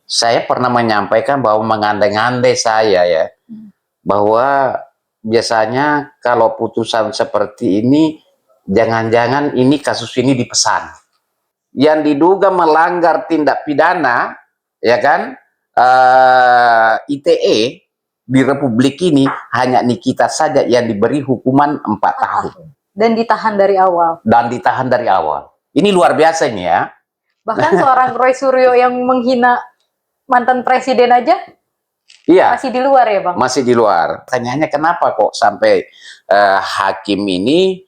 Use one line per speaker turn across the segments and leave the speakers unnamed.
Saya pernah menyampaikan bahwa mengandai-andai saya ya, bahwa biasanya kalau putusan seperti ini, jangan-jangan ini kasus ini dipesan. Yang diduga melanggar tindak pidana, ya kan, ITE di Republik ini hanya Nikita saja yang diberi hukuman 4 tahun.
Dan ditahan dari awal.
Dan ditahan dari awal. Ini luar biasa ini ya.
Bahkan seorang Roy Suryo yang menghina mantan presiden aja
iya,
masih di luar ya Bang?
Masih di luar. Tanyanya kenapa kok sampai hakim ini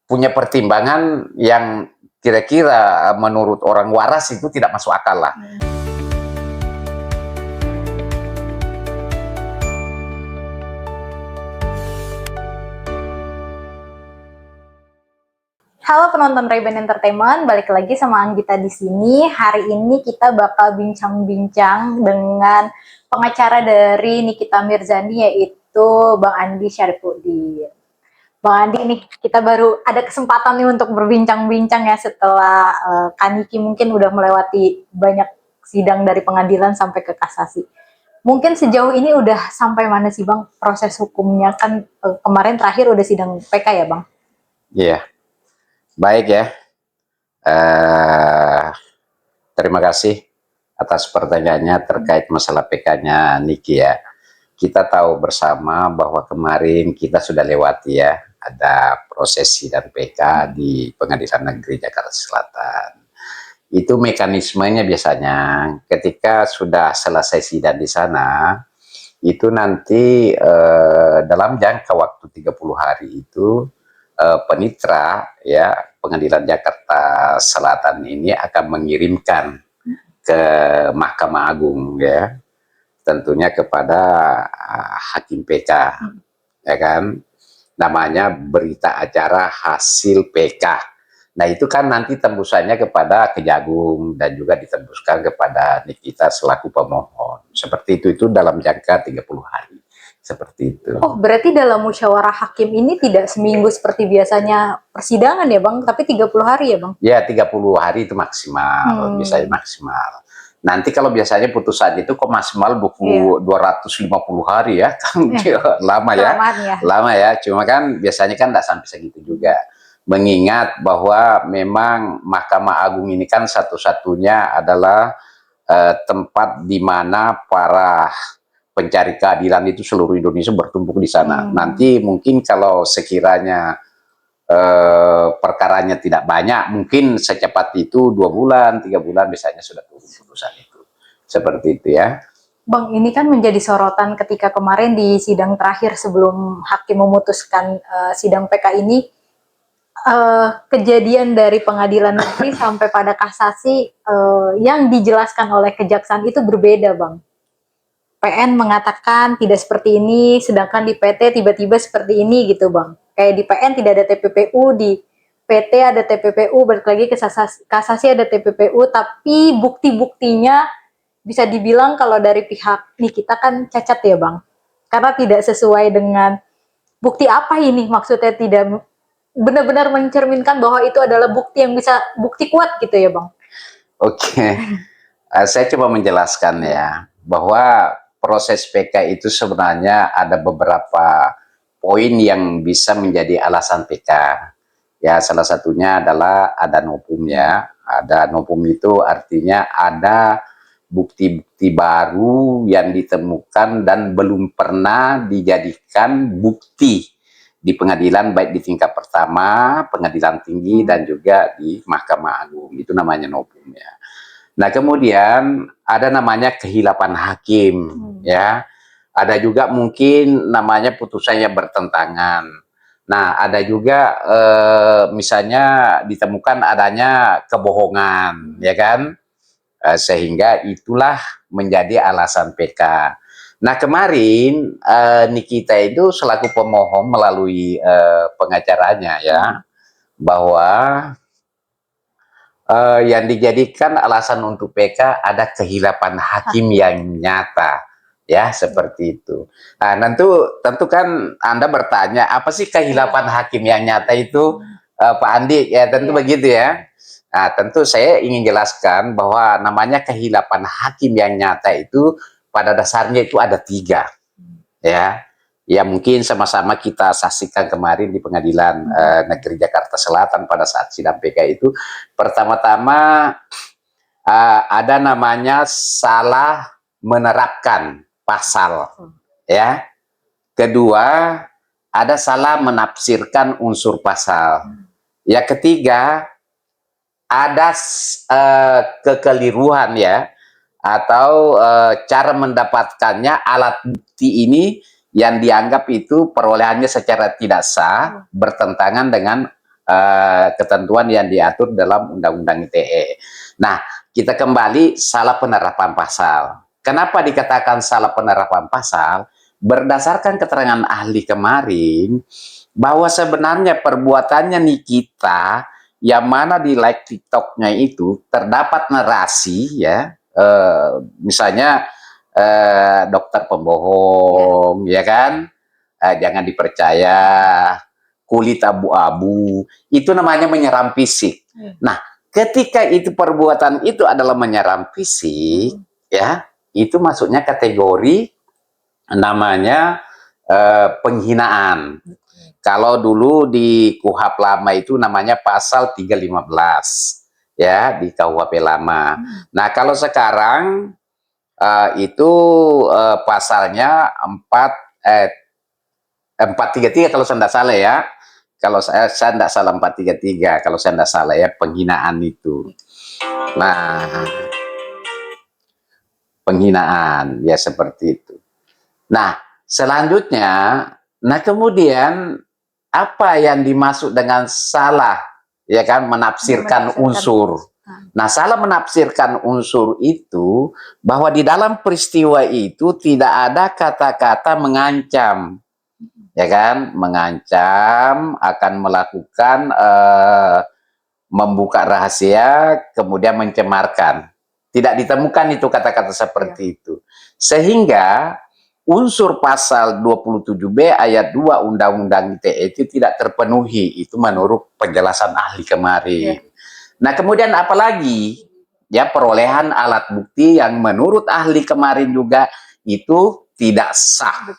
punya pertimbangan yang kira-kira menurut orang waras itu tidak masuk akal lah.
Halo penonton Ray-Ban Entertainment, balik lagi sama Anggita di sini. Hari ini kita bakal bincang-bincang dengan pengacara dari Nikita Mirzani, yaitu Bang Andi Syarifuddin. Bang Andi nih, kita baru ada kesempatan nih untuk berbincang-bincang ya setelah Kaniki mungkin udah melewati banyak sidang dari pengadilan sampai ke kasasi. Mungkin sejauh ini udah sampai mana sih Bang proses hukumnya? Kan kemarin terakhir udah sidang PK ya Bang?
Iya. Baik ya, terima kasih atas pertanyaannya terkait masalah PK-nya Niki ya. Kita tahu bersama bahwa kemarin kita sudah lewati ya, ada proses sidang PK di Pengadilan Negeri Jakarta Selatan. Itu mekanismenya biasanya ketika sudah selesai sidang di sana, itu nanti dalam jangka waktu 30 hari itu penitra ya Pengadilan Jakarta Selatan ini akan mengirimkan ke Mahkamah Agung ya, tentunya kepada hakim PK ya kan, namanya berita acara hasil PK. Nah itu kan nanti tembusannya kepada Kejagung dan juga ditembuskan kepada Nikita selaku pemohon. Seperti itu dalam jangka 30 hari. Seperti itu.
Oh, berarti dalam musyawarah hakim ini tidak seminggu seperti biasanya persidangan ya Bang, tapi 30 hari ya Bang?
Ya, 30 hari itu maksimal, biasanya maksimal. Nanti kalau biasanya putusan itu kok maksimal 250 hari ya, kan lama ya. Lama ya, cuma kan biasanya kan tidak sampai segitu juga. Mengingat bahwa memang Mahkamah Agung ini kan satu-satunya adalah tempat di mana para pencari keadilan itu seluruh Indonesia bertumpuk di sana. Nanti mungkin kalau sekiranya perkaranya tidak banyak, mungkin secepat itu 2 bulan, 3 bulan biasanya sudah turun putusan itu. Seperti itu ya.
Bang, ini kan menjadi sorotan ketika kemarin di sidang terakhir sebelum hakim memutuskan sidang PK ini, kejadian dari pengadilan negeri sampai pada kasasi yang dijelaskan oleh kejaksaan itu berbeda Bang. PN mengatakan tidak seperti ini, sedangkan di PT tiba-tiba seperti ini gitu Bang. Kayak di PN tidak ada TPPU, di PT ada TPPU, balik lagi ke kasasi ada TPPU, tapi bukti-buktinya bisa dibilang kalau dari pihak Nikita kan cacat ya Bang. Karena tidak sesuai dengan bukti apa ini, maksudnya tidak benar-benar mencerminkan bahwa itu adalah bukti yang bisa, bukti kuat gitu ya Bang.
Oke. Saya coba menjelaskan ya, bahwa proses PK itu sebenarnya ada beberapa poin yang bisa menjadi alasan PK. Ya, salah satunya adalah ada novum ya. Ada novum itu artinya ada bukti-bukti baru yang ditemukan dan belum pernah dijadikan bukti di pengadilan, baik di tingkat pertama, pengadilan tinggi, dan juga di Mahkamah Agung. Itu namanya novum ya. Nah kemudian ada namanya kehilapan hakim ya, ada juga mungkin namanya putusannya bertentangan. Nah ada juga misalnya ditemukan adanya kebohongan ya kan, sehingga itulah menjadi alasan PK. Nah kemarin Nikita itu selaku pemohon melalui pengacaranya ya, bahwa yang dijadikan alasan untuk PK ada kehilapan hakim yang nyata ya, seperti itu. Nah tentu kan Anda bertanya apa sih kehilapan hakim yang nyata itu, Pak Andi ya, tentu begitu ya. Nah, tentu saya ingin jelaskan bahwa namanya kehilapan hakim yang nyata itu pada dasarnya itu ada 3, ya. Ya mungkin sama-sama kita saksikan kemarin di Pengadilan Negeri Jakarta Selatan pada saat sidang PK itu. Pertama-tama ada namanya salah menerapkan pasal, ya. Kedua, ada salah menafsirkan unsur pasal. Yang ketiga, ada kekeliruan, ya, atau cara mendapatkannya alat bukti ini yang dianggap itu perolehannya secara tidak sah, bertentangan dengan ketentuan yang diatur dalam Undang-Undang ITE. Nah, kita kembali salah penerapan pasal. Kenapa dikatakan salah penerapan pasal? Berdasarkan keterangan ahli kemarin, bahwa sebenarnya perbuatannya Nikita yang mana di live TikToknya itu terdapat narasi, ya, misalnya dokter pembohong, ya kan, jangan dipercaya, kulit abu-abu, itu namanya menyerang fisik. Nah, ketika itu perbuatan itu adalah menyerang fisik, ya, itu masuknya kategori namanya penghinaan. Kalau dulu di KUHP lama itu namanya pasal 315, ya, di KUHP lama. Nah, kalau sekarang itu pasalnya 433 kalau saya tidak salah, ya. Kalau saya tidak salah 433 kalau saya tidak salah, ya, penghinaan itu. Nah, penghinaan, ya, seperti itu. Nah, selanjutnya, nah kemudian apa yang dimaksud dengan salah, ya kan, menafsirkan unsur. Nah, salah menafsirkan unsur itu bahwa di dalam peristiwa itu tidak ada kata-kata mengancam, ya kan, mengancam akan melakukan membuka rahasia kemudian mencemarkan. Tidak ditemukan itu kata-kata seperti itu. Sehingga unsur pasal 27B ayat 2 Undang-Undang ITE itu tidak terpenuhi, itu menurut penjelasan ahli kemarin. Nah, kemudian apalagi, ya, perolehan alat bukti yang menurut ahli kemarin juga itu tidak sah.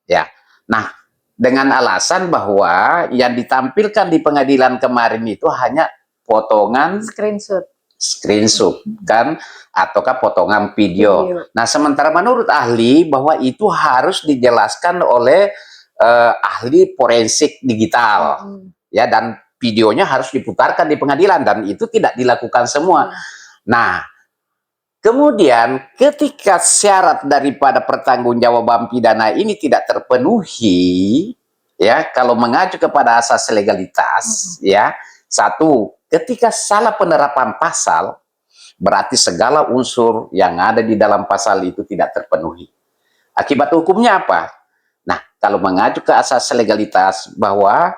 Ya. Nah, dengan alasan bahwa yang ditampilkan di pengadilan kemarin itu hanya potongan screenshot kan, ataukah potongan video. Nah, sementara menurut ahli bahwa itu harus dijelaskan oleh ahli forensik digital, ya, dan videonya harus diputarkan di pengadilan, dan itu tidak dilakukan semua. Nah, kemudian ketika syarat daripada pertanggungjawaban pidana ini tidak terpenuhi, ya, kalau mengacu kepada asas legalitas, ya, satu, ketika salah penerapan pasal, berarti segala unsur yang ada di dalam pasal itu tidak terpenuhi. Akibat hukumnya apa? Nah, kalau mengacu ke asas legalitas bahwa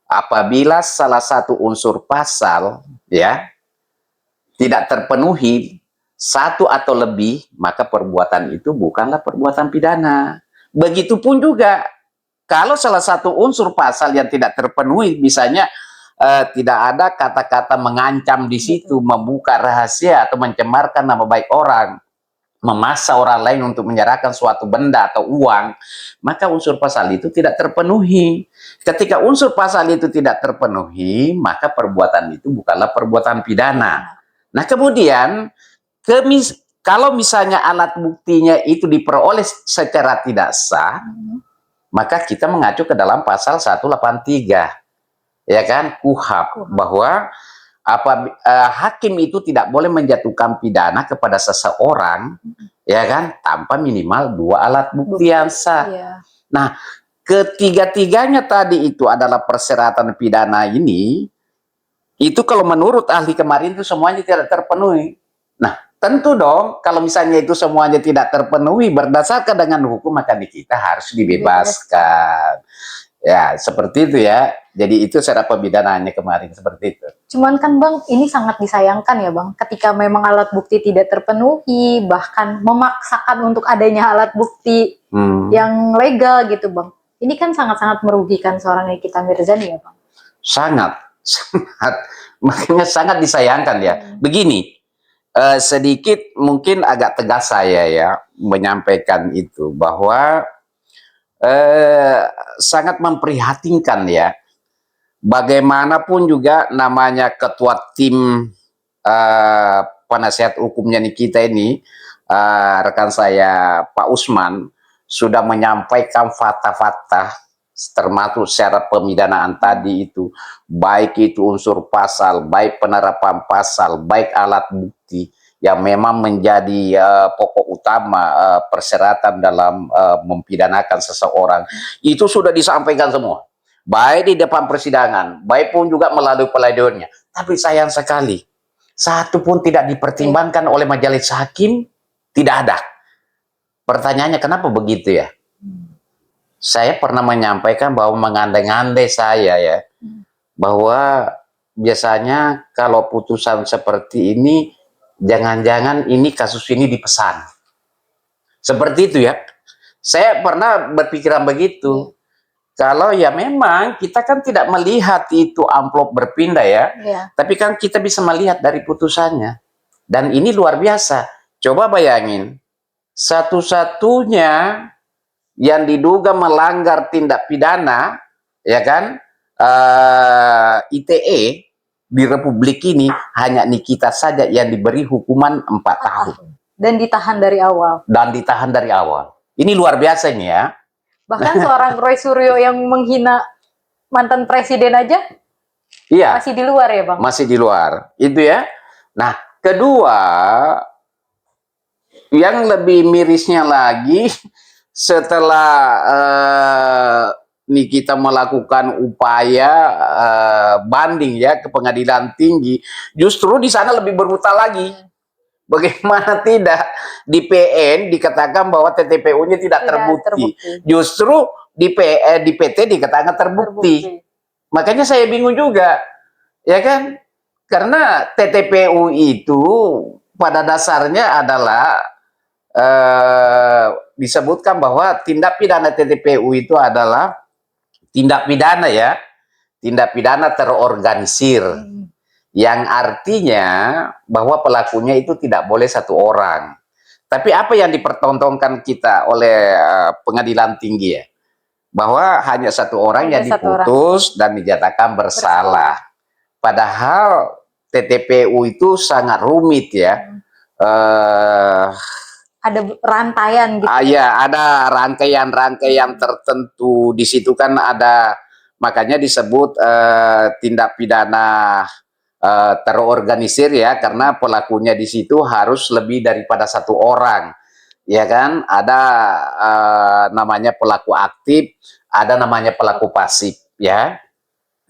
apabila salah satu unsur pasal, ya, tidak terpenuhi satu atau lebih, maka perbuatan itu bukanlah perbuatan pidana. Begitupun juga kalau salah satu unsur pasal yang tidak terpenuhi, misalnya tidak ada kata-kata mengancam di situ, membuka rahasia atau mencemarkan nama baik orang, memaksa orang lain untuk menyerahkan suatu benda atau uang, maka unsur pasal itu tidak terpenuhi. Ketika unsur pasal itu tidak terpenuhi, maka perbuatan itu bukanlah perbuatan pidana. Nah, kemudian kalau misalnya alat buktinya itu diperoleh secara tidak sah, maka kita mengacu ke dalam pasal 183, ya kan, KUHP, bahwa hakim itu tidak boleh menjatuhkan pidana kepada seseorang, ya kan, tanpa minimal 2 alat bukti yang sah. Nah, ketiga-tiganya tadi itu adalah persyaratan pidana ini, itu kalau menurut ahli kemarin itu semuanya tidak terpenuhi. Nah, tentu dong kalau misalnya itu semuanya tidak terpenuhi berdasarkan dengan hukum, maka kita harus dibebaskan. Ya, seperti itu, ya. Jadi itu cara pembidanaannya kemarin, seperti itu.
Cuman kan Bang, ini sangat disayangkan ya Bang, ketika memang alat bukti tidak terpenuhi, bahkan memaksakan untuk adanya alat bukti yang legal gitu Bang. Ini kan sangat-sangat merugikan seorang Nikita Mirzani ya Bang.
Sangat. sangat, makanya sangat disayangkan ya. Begini, sedikit mungkin agak tegas saya ya menyampaikan itu, bahwa sangat memprihatinkan ya. Bagaimanapun juga namanya ketua tim penasihat hukumnya kita ini, rekan saya Pak Usman sudah menyampaikan fakta-fakta termasuk syarat pemidanaan tadi itu, baik itu unsur pasal, baik penerapan pasal, baik alat bukti yang memang menjadi pokok utama persyaratan dalam mempidanakan seseorang, itu sudah disampaikan semua, baik di depan persidangan, baik pun juga melalui pledoi-nya. Tapi sayang sekali, satu pun tidak dipertimbangkan oleh majelis hakim, tidak ada. Pertanyaannya kenapa begitu ya? Saya pernah menyampaikan bahwa mengandai-andai saya ya, bahwa biasanya kalau putusan seperti ini, jangan-jangan ini kasus ini dipesan. Seperti itu ya. Saya pernah berpikiran begitu. Kalau ya memang kita kan tidak melihat itu amplop berpindah ya, tapi kan kita bisa melihat dari putusannya. Dan ini luar biasa. Coba bayangin, satu-satunya yang diduga melanggar tindak pidana, ya kan, ITE di Republik ini hanya Nikita saja yang diberi hukuman 4 tahun.
Dan ditahan dari awal.
Dan ditahan dari awal. Ini luar biasa ini ya.
Bahkan seorang Roy Suryo yang menghina mantan presiden aja, iya, masih di luar ya Bang? Masih di luar, itu ya. Nah, kedua, yang lebih mirisnya lagi, setelah Nikita melakukan upaya banding ya ke pengadilan tinggi, justru di sana lebih brutal lagi. Bagaimana tidak di PN dikatakan bahwa TTPU-nya tidak terbukti. Justru di PT dikatakan terbukti. Makanya saya bingung juga, ya kan? Karena TTPU itu pada dasarnya adalah disebutkan bahwa tindak pidana TTPU itu adalah tindak pidana ya, tindak pidana terorganisir, yang artinya bahwa pelakunya itu tidak boleh satu orang. Tapi apa yang dipertontonkan kita oleh pengadilan tinggi ya, bahwa hanya satu orang yang diputus dan dinyatakan bersalah. Padahal TTPU itu sangat rumit ya. Ada rantaian gitu. Ya, ada rangkaian-rangkaian tertentu. Di situ kan ada, makanya disebut tindak pidana terorganisir ya, karena pelakunya di situ harus lebih daripada satu orang, ya kan? Ada namanya pelaku aktif, ada namanya pelaku pasif, ya.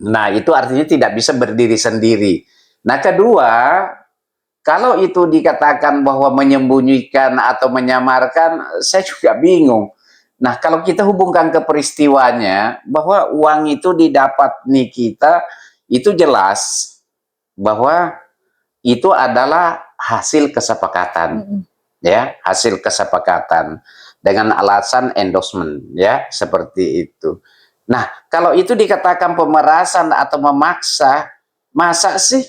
Nah, itu artinya tidak bisa berdiri sendiri. Nah, kedua, kalau itu dikatakan bahwa menyembunyikan atau menyamarkan, saya juga bingung. Nah, kalau kita hubungkan ke peristiwanya, bahwa uang itu didapat Nikita, itu jelas bahwa itu adalah hasil kesepakatan, ya, hasil kesepakatan dengan alasan endorsement, ya, seperti itu. Nah, kalau itu dikatakan pemerasan atau memaksa, masa sih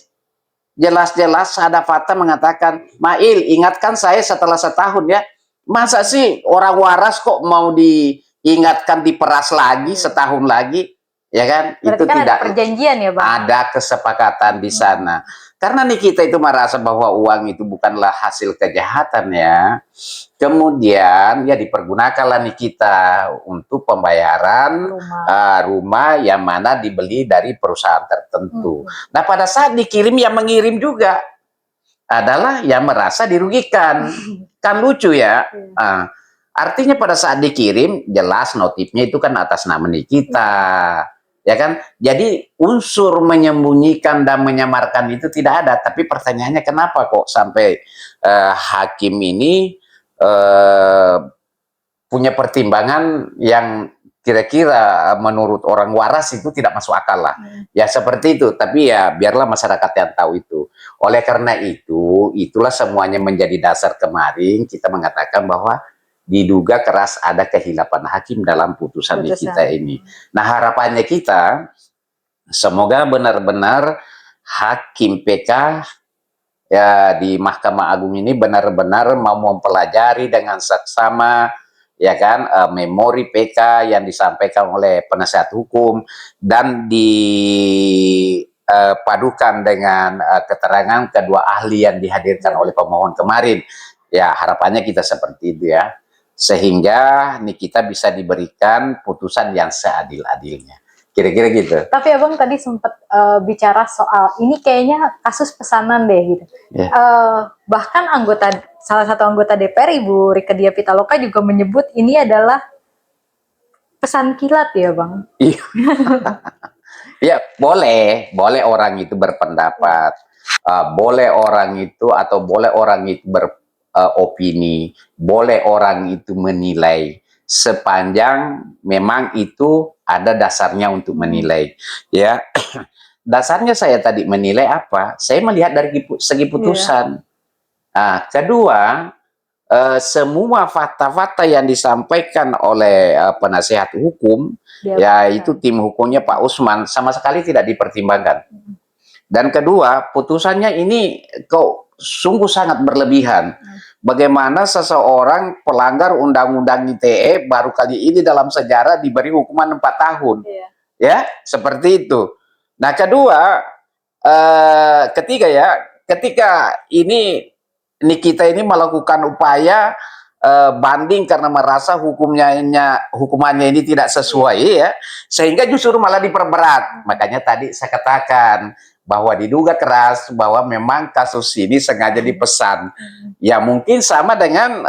jelas-jelas ada fakta mengatakan, Mail, ingatkan saya setelah setahun ya, masa sih orang waras kok mau diingatkan diperas lagi setahun lagi? Ya kan? Berarti itu kan tidak ada perjanjian ya Bang? Ada kesepakatan di sana. Karena Nikita itu merasa bahwa uang itu bukanlah hasil kejahatan ya. Kemudian ya dipergunakanlah Nikita untuk pembayaran rumah yang mana dibeli dari perusahaan tertentu. Nah, pada saat dikirim, yang mengirim juga adalah yang merasa dirugikan. Kan lucu ya. Artinya pada saat dikirim jelas notifnya itu kan atas nama Nikita. Ya kan? Jadi unsur menyembunyikan dan menyamarkan itu tidak ada. Tapi pertanyaannya kenapa kok sampai hakim ini punya pertimbangan yang kira-kira menurut orang waras itu tidak masuk akal lah. Ya seperti itu. Tapi ya biarlah masyarakat yang tahu itu. Oleh karena itu, itulah semuanya menjadi dasar kemarin kita mengatakan bahwa diduga keras ada kehilapan hakim dalam putusan kita ini. Nah, harapannya kita
Semoga benar-benar hakim PK ya di Mahkamah Agung ini benar-benar mau mempelajari dengan seksama ya kan memori PK yang disampaikan oleh penasihat hukum dan dipadukan dengan keterangan kedua ahli yang dihadirkan oleh pemohon kemarin. Ya, harapannya kita seperti itu ya. Sehingga Nikita bisa diberikan putusan yang seadil-adilnya. Kira-kira gitu.
Tapi abang tadi sempat bicara soal ini kayaknya kasus pesanan deh gitu.
Ya.
Bahkan salah satu anggota DPR Ibu Rieke Diah Pitaloka juga menyebut ini adalah pesan kilat ya bang.
Iya. Ya boleh orang itu berpendapat, boleh orang itu atau boleh orang itu beropini, boleh orang itu menilai sepanjang memang itu ada dasarnya untuk menilai. Ya, dasarnya saya tadi menilai apa? Saya melihat dari segi putusan. Kedua, semua fakta-fakta yang disampaikan oleh penasihat hukum, yaitu tim hukumnya Pak Usman, sama sekali tidak dipertimbangkan. Dan kedua, putusannya ini kok sungguh sangat berlebihan. Bagaimana seseorang pelanggar undang-undang ITE baru kali ini dalam sejarah diberi hukuman 4 tahun. Ya, seperti itu. Nah, kedua, ketiga ya, ketika ini Nikita ini melakukan upaya banding karena merasa hukumannya ini tidak sesuai ya, sehingga justru malah diperberat. Makanya tadi saya katakan bahwa diduga keras bahwa memang kasus ini sengaja dipesan. Ya mungkin sama dengan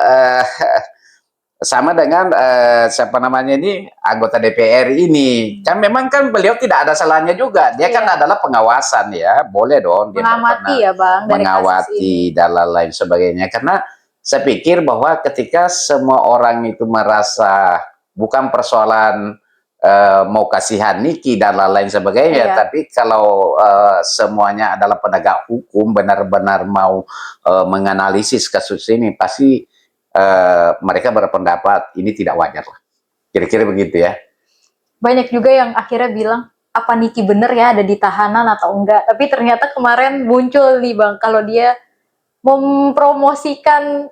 siapa namanya ini anggota DPR ini kan memang kan beliau tidak ada salahnya juga, dia kan adalah pengawasan ya, boleh dong dia
mengamati ya bang, dari
mengawati dan lain sebagainya. Karena saya pikir bahwa ketika semua orang itu merasa bukan persoalan mau kasihan Niki dan lain sebagainya, tapi kalau semuanya adalah penegak hukum benar-benar mau menganalisis kasus ini, pasti mereka berpendapat ini tidak wajar lah. Kira-kira begitu ya.
Banyak juga yang akhirnya bilang, apa Niki bener ya ada di tahanan atau enggak. Tapi ternyata kemarin muncul nih bang, kalau dia mempromosikan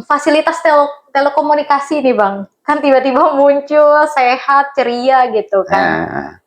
fasilitas telekomunikasi nih bang. Kan tiba-tiba muncul sehat, ceria gitu kan.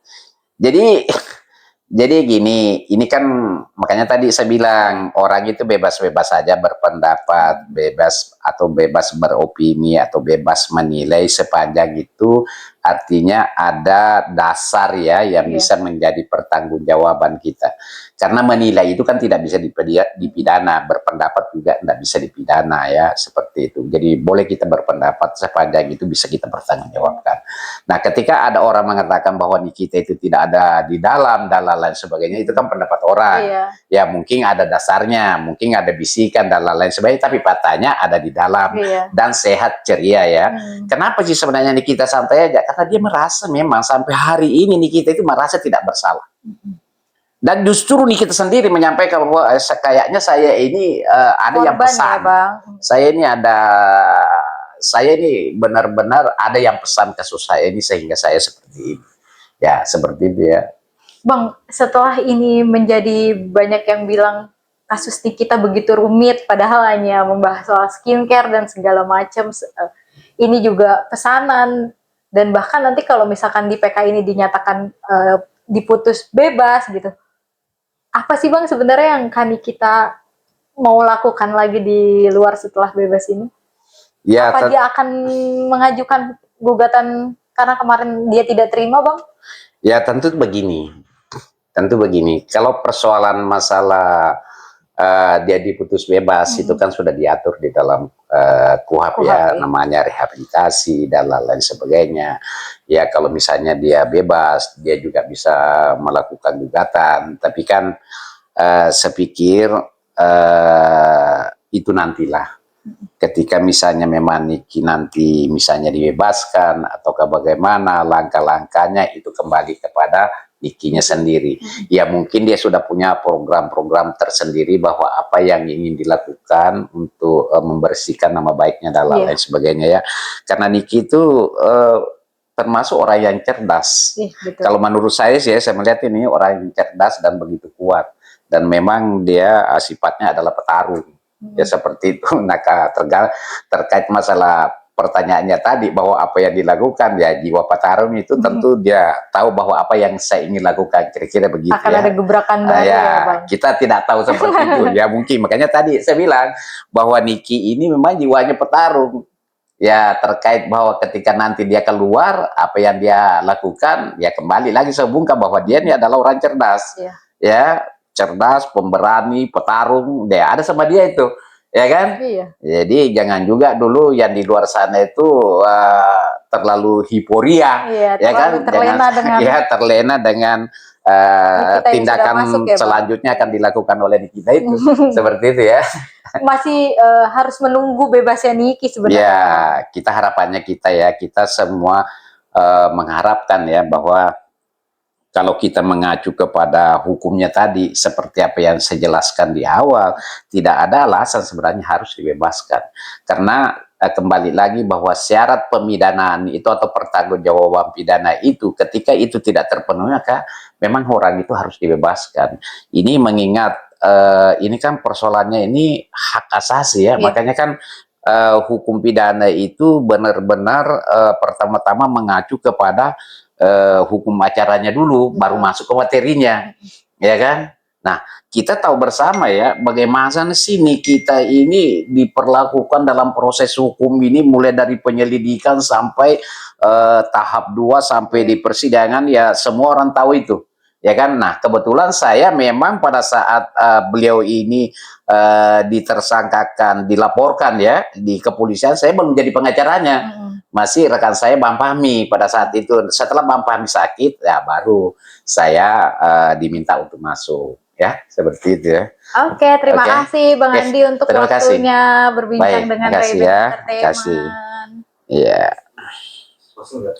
Jadi gini, ini kan makanya tadi saya bilang orang itu bebas-bebas saja berpendapat, bebas atau bebas beropini atau bebas menilai sepanjang itu artinya ada dasar ya yang bisa menjadi pertanggungjawaban kita. Karena menilai itu kan tidak bisa dipidana, berpendapat juga tidak bisa dipidana ya, seperti itu. Jadi boleh kita berpendapat sepanjang itu bisa kita pertanggungjawabkan. Nah, ketika ada orang mengatakan bahwa Nikita itu tidak ada di dalam dan lain sebagainya, itu kan pendapat orang. Ya mungkin ada dasarnya, mungkin ada bisikan dan lain sebagainya, tapi faktanya ada di dalam dan sehat ceria ya. Kenapa sih sebenarnya Nikita santai aja? Karena dia merasa memang sampai hari ini Nikita itu merasa tidak bersalah. Dan justru Nikita sendiri menyampaikan bahwa kayaknya saya ini ada yang pesan. Ya, saya ini benar-benar ada yang pesan kasus saya ini sehingga saya seperti ini. Ya, seperti itu ya.
Bang, setelah ini menjadi banyak yang bilang kasus Nikita begitu rumit, padahal hanya membahas soal skincare dan segala macam. Ini juga pesanan, dan bahkan nanti kalau misalkan di PK ini dinyatakan diputus bebas gitu. Apa sih bang sebenarnya yang Nikita mau lakukan lagi di luar setelah bebas ini? Ya, apa dia akan mengajukan gugatan karena kemarin dia tidak terima bang?
Ya tentu begini, kalau persoalan masalah dia diputus bebas itu kan sudah diatur di dalam KUHP ya, namanya rehabilitasi dan lain sebagainya. Ya kalau misalnya dia bebas, dia juga bisa melakukan gugatan. Tapi kan saya pikir itu nantilah. Ketika misalnya memang Niki nanti misalnya dibebaskan ataukah bagaimana, langkah-langkahnya itu kembali kepada Nikinya sendiri. Ya mungkin dia sudah punya program-program tersendiri bahwa apa yang ingin dilakukan untuk membersihkan nama baiknya dan lain sebagainya ya. Karena Niki itu termasuk orang yang cerdas.
Betul.
Kalau menurut saya sih, saya melihat ini orang yang cerdas dan begitu kuat. Dan memang dia sifatnya adalah petarung. Ya seperti itu. Nah, terkait masalah pertanyaannya tadi bahwa apa yang dilakukan, ya jiwa petarung itu tentu dia tahu bahwa apa yang saya ingin lakukan, kira-kira begitu.
Akan
ya.
ada gebrakan baru
Ya,
ya Bang.
kita tidak tahu seperti itu ya, mungkin makanya tadi saya bilang bahwa Niki ini memang jiwanya petarung. Ya, terkait bahwa ketika nanti dia keluar, apa yang dia lakukan, ya kembali lagi saya bungkam bahwa dia ini adalah orang cerdas.
Iya.
Ya, cerdas, pemberani, petarung, dia ada sama dia itu, ya kan?
Iya.
Jadi jangan juga dulu yang di luar sana itu terlalu hiporia,
Iya,
ya kan?
terlena dengan
ya terlena dengan
Nikita yang sudah
tindakan
masuk ya, Bang.
selanjutnya akan dilakukan oleh Nikita itu, seperti itu ya.
Masih harus menunggu bebasnya Niki sebenarnya.
Ya, kita harapannya kita semua mengharapkan ya bahwa kalau kita mengacu kepada hukumnya tadi, seperti apa yang saya jelaskan di awal, tidak ada alasan sebenarnya harus dibebaskan. Karena kembali lagi bahwa syarat pemidanaan itu atau pertanggungjawaban pidana itu, ketika itu tidak terpenuhi, maka memang orang itu harus dibebaskan. Ini mengingat, ini kan persoalannya ini hak asasi ya, makanya kan hukum pidana itu benar-benar pertama-tama mengacu kepada hukum acaranya dulu, baru masuk ke materinya, ya kan? Nah, kita tahu bersama ya, bagaimana sih nih kita ini diperlakukan dalam proses hukum ini, mulai dari penyelidikan sampai tahap 2 sampai di persidangan, ya semua orang tahu itu. Ya kan? Nah, kebetulan saya memang pada saat beliau ini ditersangkakan, dilaporkan ya di kepolisian, saya belum jadi pengacaranya. Masih rekan saya Bang Fahmi pada saat itu. Setelah Bang Fahmi sakit, ya baru saya diminta untuk masuk. Ya, seperti itu ya.
Oke, terima kasih Bang Andi untuk waktunya berbincang dengan
Ray
Bank
ya.
Entertainment.
Iya.
Enggak.